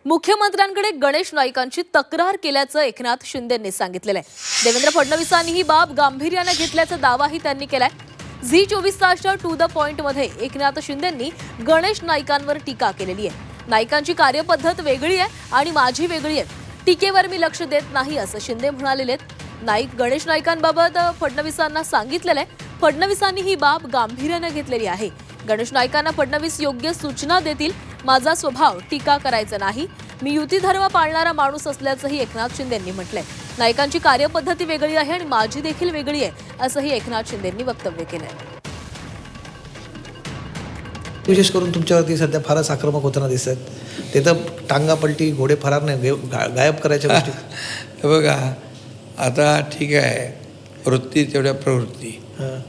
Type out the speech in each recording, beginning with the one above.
मुख्यमंत्र्यांकडे गणेश नाईकांची तक्रार केल्याचं एकनाथ शिंदेंनी सांगितलेलं आहे। देवेंद्र फडणवीसांनी ही बाब गांभीर्याने घेतल्याचा दावाही त्यांनी केलाय। झी 24 तासच्या टू द पॉइंट मध्ये एकनाथ शिंदेंनी गणेश नाईकांवर टीका केलेली आहे। नाईकांची कार्यपद्धत वेगळी आहे आणि माझी वेगळी आहे, टीकेवर मी लक्ष देत नाही असं शिंदे म्हणालेले आहेत। गणेश नाईकांबाबत फडणवीसांना सांगितलेलं आहे। फडणवीसांनी ही बाब गांभीर्याने घेतलेली आहे। गणेश नाईकांना फडणवीस योग्य सूचना देतील, माझा स्वभाव टीका करायचा नाही, मी युती धर्म पाळणारा माणूस असल्याचंही एकनाथ शिंदेंनी म्हटलंय। नाईकांची कार्यपद्धती वेगळी आहे आणि माझी देखील वेगळी आहे असंही एकनाथ शिंदेंनी वक्तव्य केलंय। विशेष करून तुमच्यावरती सध्या फारच आक्रमक होताना दिसत, ते तर टांगा पलटी घोडे फरार नाही, गायब करायच्या गोष्टी। हे बघा, आता ठीक आहे, वृत्ती तेवढ्या प्रवृत्ती।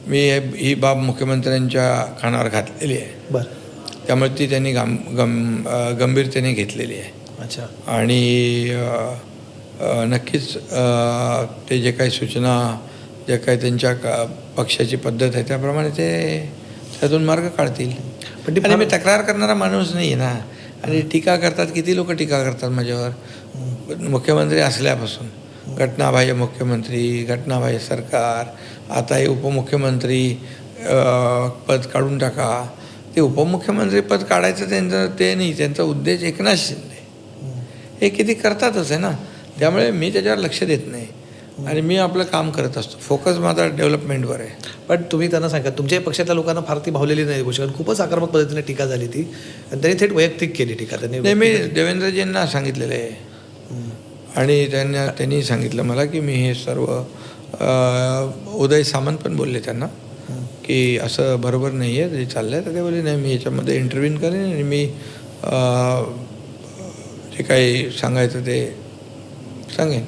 मी ही बाब मुख्यमंत्र्यांच्या कानावर घातलेली आहे, बरं, त्यामुळे ती त्यांनी गंभीरतेने घेतलेली आहे। अच्छा, आणि नक्कीच ते जे काही सूचना, जे काही त्यांच्या पक्षाची पद्धत आहे त्याप्रमाणे ते त्यातून मार्ग काढतील। पण आणि मी तक्रार करणारा माणूस नाही आहे ना, आणि टीका करतात, किती लोक टीका करतात माझ्यावर मुख्यमंत्री असल्यापासून। घटनाबाह्य मुख्यमंत्री, घटनाबाह्य सरकार, आता हे उपमुख्यमंत्री पद काढून टाका। ते उपमुख्यमंत्री पद काढायचं त्यांचं ते नाही, त्यांचा उद्देश एकनाथ शिंदे हे किती करतातच आहे ना, त्यामुळे मी त्याच्यावर लक्ष देत नाही आणि मी आपलं काम करत असतो। फोकस माझा डेव्हलपमेंटवर आहे। पण तुम्ही त्यांना सांगा, तुमच्या पक्षातल्या लोकांना फार ती भावलेली नाही गोष्ट, कारण खूपच आक्रमक पद्धतीने टीका झाली ती, आणि त्यांनी थेट वैयक्तिक केली टीका त्यांनी। नाही, मी देवेंद्रजींना सांगितलेलं आहे आणि त्यांनी सांगितलं मला की मी हे सर्व, उदय सामंत पण बोलले त्यांना की असं बरोबर नाही आहे जे चाललं आहे, तर ते बोलले नाही, मी याच्यामध्ये इंटरव्ह्यू करेन आणि मी जे काही सांगायचं ते सांगेन।